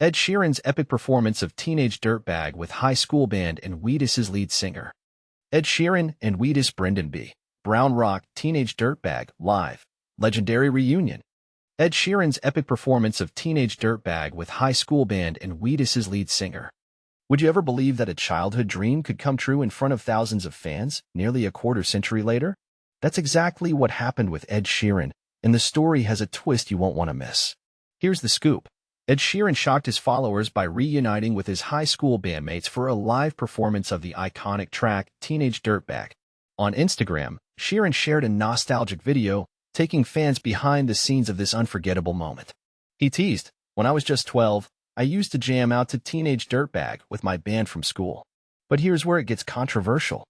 Ed Sheeran's epic performance of Teenage Dirtbag with High School Band and Wheatus' lead singer. Ed Sheeran and Wheatus Brendan B. Brown rock Teenage Dirtbag live. Legendary reunion. Ed Sheeran's epic performance of Teenage Dirtbag with High School Band and Wheatus' lead singer. Would you ever believe that a childhood dream could come true in front of thousands of fans, nearly a quarter-century later? That's exactly what happened with Ed Sheeran, and the story has a twist you won't want to miss. Here's the scoop. Ed Sheeran shocked his followers by reuniting with his high school bandmates for a live performance of the iconic track Teenage Dirtbag. On Instagram, Sheeran shared a nostalgic video, taking fans behind the scenes of this unforgettable moment. He teased, "When I was just 12, I used to jam out to Teenage Dirtbag with my band from school." But here's where it gets controversial.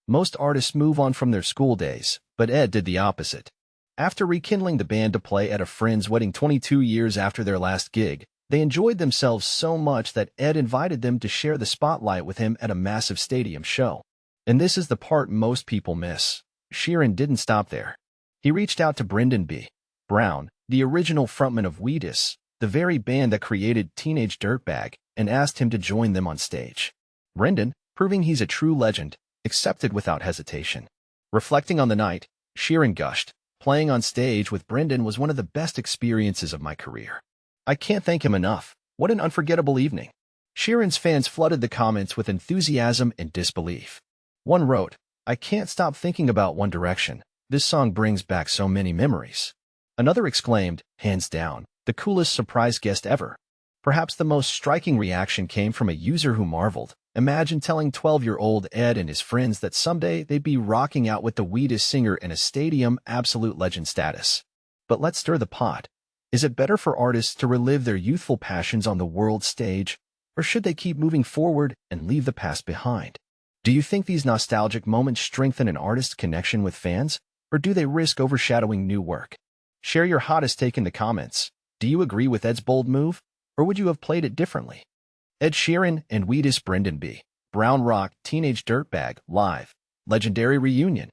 Most artists move on from their school days, but Ed did the opposite. After rekindling the band to play at a friend's wedding 22 years after their last gig, they enjoyed themselves so much that Ed invited them to share the spotlight with him at a massive stadium show. And this is the part most people miss. Sheeran didn't stop there. He reached out to Brendan B. Brown, the original frontman of Wheatus, the very band that created Teenage Dirtbag, and asked him to join them on stage. Brendan, proving he's a true legend, accepted without hesitation. Reflecting on the night, Sheeran gushed, "Playing on stage with Brendan was one of the best experiences of my career. I can't thank him enough. What an unforgettable evening." Sheeran's fans flooded the comments with enthusiasm and disbelief. One wrote, "I can't stop thinking about One Direction. This song brings back so many memories." Another exclaimed, "Hands down, the coolest surprise guest ever." Perhaps the most striking reaction came from a user who marveled, "Imagine telling 12-year-old Ed and his friends that someday they'd be rocking out with the Wheatus singer in a stadium, absolute legend status." But let's stir the pot. Is it better for artists to relive their youthful passions on the world stage, or should they keep moving forward and leave the past behind? Do you think these nostalgic moments strengthen an artist's connection with fans, or do they risk overshadowing new work? Share your hottest take in the comments. Do you agree with Ed's bold move, or would you have played it differently? Ed Sheeran and Wheatus Brendan B. Brown rock Teenage Dirtbag live. Legendary reunion.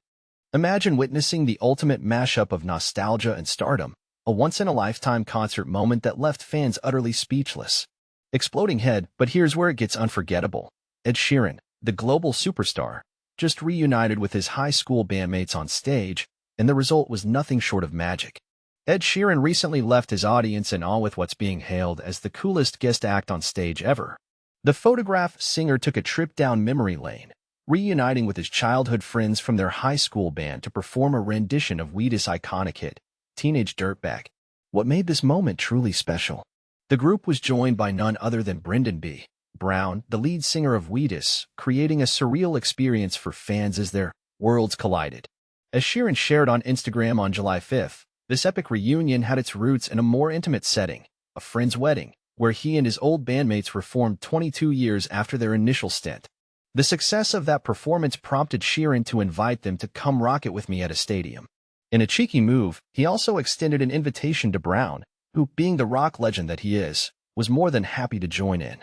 Imagine witnessing the ultimate mashup of nostalgia and stardom, a once-in-a-lifetime concert moment that left fans utterly speechless. Exploding head, but here's where it gets unforgettable. Ed Sheeran, the global superstar, just reunited with his high school bandmates on stage, and the result was nothing short of magic. Ed Sheeran recently left his audience in awe with what's being hailed as the coolest guest act on stage ever. The photograph singer took a trip down memory lane, reuniting with his childhood friends from their high school band to perform a rendition of Wheatus' iconic hit, Teenage Dirtbag. What made this moment truly special? The group was joined by none other than Brendan B. Brown, the lead singer of Wheatus, creating a surreal experience for fans as their worlds collided. As Sheeran shared on Instagram on July 5th, this epic reunion had its roots in a more intimate setting, a friend's wedding, where he and his old bandmates reformed 22 years after their initial stint. The success of that performance prompted Sheeran to invite them to come rock it with me at a stadium. In a cheeky move, he also extended an invitation to Brown, who, being the rock legend that he is, was more than happy to join in.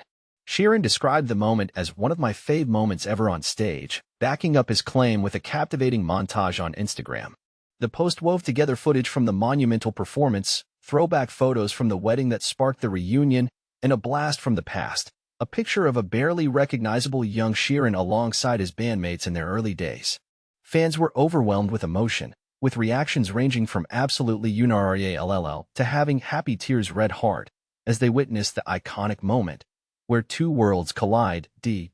Sheeran described the moment as one of my fave moments ever on stage, backing up his claim with a captivating montage on Instagram. The post wove together footage from the monumental performance, throwback photos from the wedding that sparked the reunion, and a blast from the past, a picture of a barely recognizable young Sheeran alongside his bandmates in their early days. Fans were overwhelmed with emotion, with reactions ranging from absolutely unreal to having happy tears red hard, as they witnessed the iconic moment, where two worlds collide. The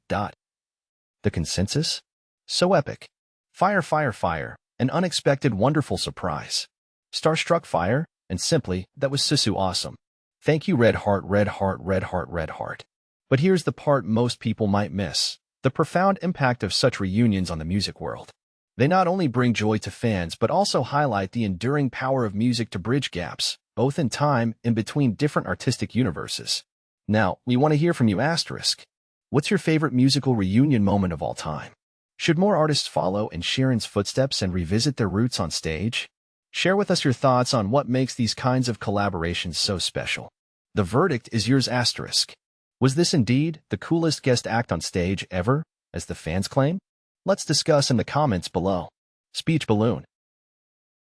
consensus? So epic. Fire, fire, fire. An unexpected wonderful surprise. Starstruck fire, and simply, that was Sisu awesome. Thank you red heart, red heart, red heart, red heart. But here's the part most people might miss. The profound impact of such reunions on the music world. They not only bring joy to fans but also highlight the enduring power of music to bridge gaps, both in time and between different artistic universes. Now, we want to hear from you asterisk. What's your favorite musical reunion moment of all time? Should more artists follow in Sheeran's footsteps and revisit their roots on stage? Share with us your thoughts on what makes these kinds of collaborations so special. The verdict is yours asterisk. Was this indeed the coolest guest act on stage ever, as the fans claim? Let's discuss in the comments below. Speech balloon.